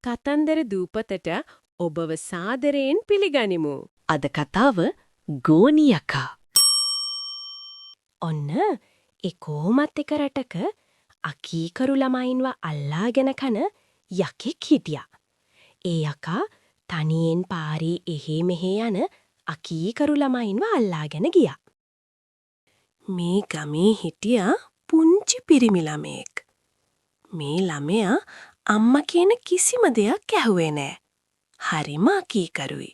කතන්දර දූපතට ඔබව සාදරයෙන් පිළිගනිමු. අද කතාව ගෝනි යකා. ඔන්න ඒ කොහොමත් එක රටක අකීකරු ළමයින්ව අල්ලාගෙන කන යකෙක් හිටියා. ඒ යකා තනියෙන් පාරේ එහෙ මෙහෙ යන අකීකරු ළමයින්ව අල්ලාගෙන ගියා. මේ ගමේ හිටියා පුංචි පිරිමි ළමයෙක්. මේ ළමයා අම්මා කියන කිසිම දෙයක් ඇහුවේ නෑ. හරිම අකීකරුයි.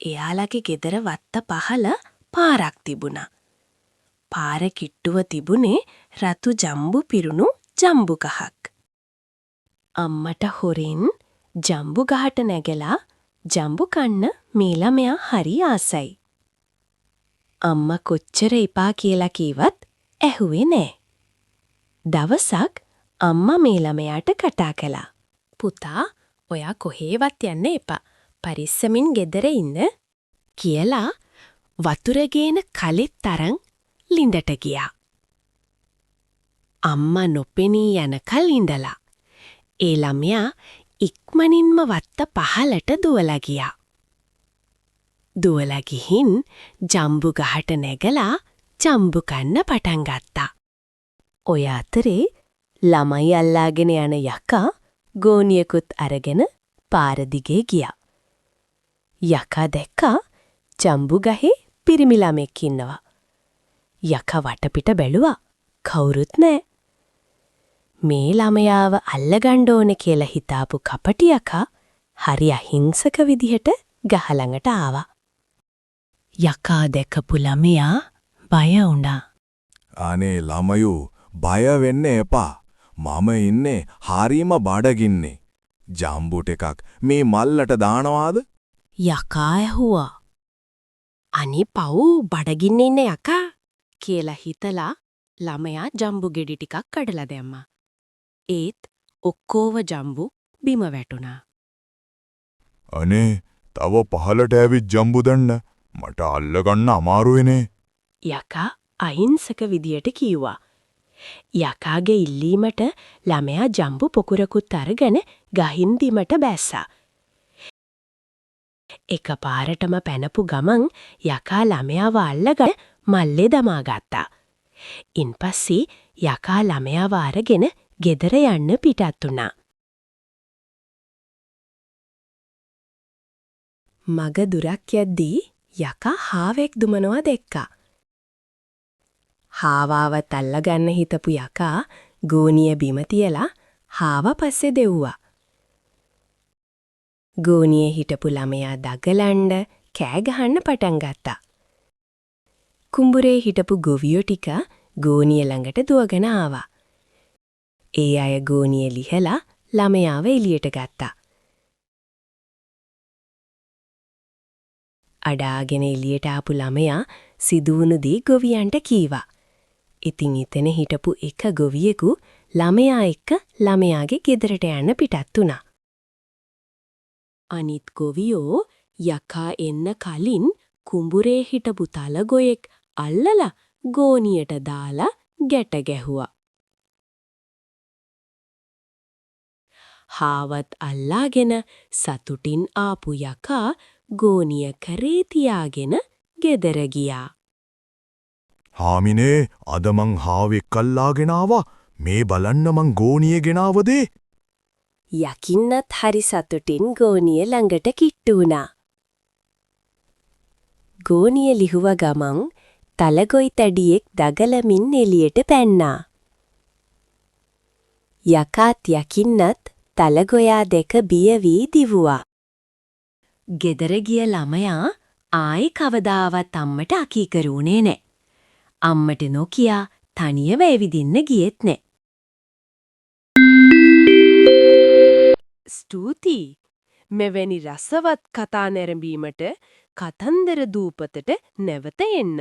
එයාලගේ ගෙදර වත්ත පහළ පාරක් තිබුණා. පාර කිට්ටුව තිබුණේ රතු ජම්බු පිරුණු ජම්බු ගහක්. අම්මට හොරෙන් ජම්බු ගහට නැගලා ජම්බු කන්න මේ ළමයා හරි ආසයි. අම්මා කොච්චර එපා කියලා කීවත් ඇහුවේ නෑ. දවසක් අම්මා මේ ළමයාට කතා කළා. පුතා, ඔයා කොහේවත් යන්න එපා. පරිස්සමින් ගෙදර ඉන්න කියලා වතුර ගේන කලෙත් අරන් ලිඳට ගියා. අම්මා නොපෙනී යනකල් ඉඳලා ඒ ළමයා ඉක්මනින්ම වත්ත පහලට දුවලා ගියා. දුවලා ගිහින් ජම්බු ගහට නැගලා ජම්බු කන්න පටන් ගත්තා. ඔය අතරේ ළමයි අල්ලාගෙන යන යකා ගෝනියකුත් අරගෙන පාර දිගේ ගියා. යකා දැක්කා ජම්බු ගහේ පිරිමි ළමෙක් ඉන්නවා. යකා වටපිට බැලුවා. කවුරුත් නැහැ. මේ ළමයාව අල්ලගන්න ඕනේ කියලා හිතාපු කපටි යකා හරි අහිංසක විදිහට ගහ ළඟට ආවා. යකා දැකපු ළමයා බය වුණා. අනේ ළමයෝ, බය වෙන්න එපා. මම ඉන්නේ හරීම බඩගින්නේ. ජම්බු ටිකක් මේ මල්ලට දානවාද? යකා ඇහුවා. අනේ පව්, බඩගින්නේ ඉන්න යකා කියලා හිතලා ළමයා ජම්බු ගෙඩි ටිකක් කඩලා දැම්මා. ඒත් ඔක්කොව ජම්බු බිම වැටුණා. අනේ, තව පහලට ඇවිත් ජම්බු දෙන්න. මට අල්ලගන්න අමාරුයිනේ. යකා අහිංසක විදියට කිව්වා. යකාගේ ඉල්ලීමට ළමයා ජම්බු පොකුරකුත් අරගෙන ගහින් බිමට බැස්සා. එකපාරටම පැනපු ගමන් යකා ළමයාව අල්ලගෙන මල්ලේ දමා ගත්තා. ඉන්පස්සේ යකා ළමයාව අරගෙන ගෙදර යන්න පිටත් වුණා. මග දුරක් යද්දී යකා හාවෙක් දුමනවා දැක්කා. හාවාවත් අල්ලගන්න හිතපු යකා ගෝනිය බිම තියලා හාව පස්සේ දෙව්වා. ගෝනියේ හිටපු ළමයා දගලන්න කෑ ගහන්න පටන් ගත්තා. කුඹුරේ හිටපු ගොවියෝ ටික ගෝනිය ළඟට දුවගෙන ආවා. ඒ අය ගෝනිය ලිහලා ළමයාව එළියට ගත්තා. අඩාගෙන එළියට ආපු ළමයා සිදුවුණු දේ ගොවියන්ට කීවා. ඉතින් එතන හිටපු එක ගොවියෙකු ළමයා එක්ක ළමයාගේ ගෙදරට යන්න පිටත් වුණා. අනිත් ගොවියෝ යකා එන්න කලින් කුඹුරේ හිටපු තලගොයෙක් අල්ලලා ගෝනියට දාලා ගැට ගැහුවා. හාවත් අල්ලාගෙන සතුටින් ආපු යකා ගෝනිය කරේ තියාගෙන ගෙදර ගියා. හාමිනේ, අද මං හාවෙක් අල්ලාගෙන ආවා. මේ බලන්න මං ගෝනිය ගෙනාවදේ. යකින්නත් හරි සතුටින් ගෝනිය ළඟට කිට්ටු වුණා. ගෝනිය ලිහුව ගමන් තලගොයි තැඩියෙක් දගලමින් එළියට පැන්නා. යකාත් යකින්නත් තලගොයා දෙක බිය වී දිවුවා. ගෙදර ගිය ළමයා ආයි කවදාවත් අම්මට අකීකරුුනේ නෑ. අම්මට නොකියා තනියම ඇවිදින්න ගියෙත් නෑ. ස්තුතියි. මෙවැනි රසවත් කතා නැරඹීමට කතන්දර දූපතට නැවත එන්න.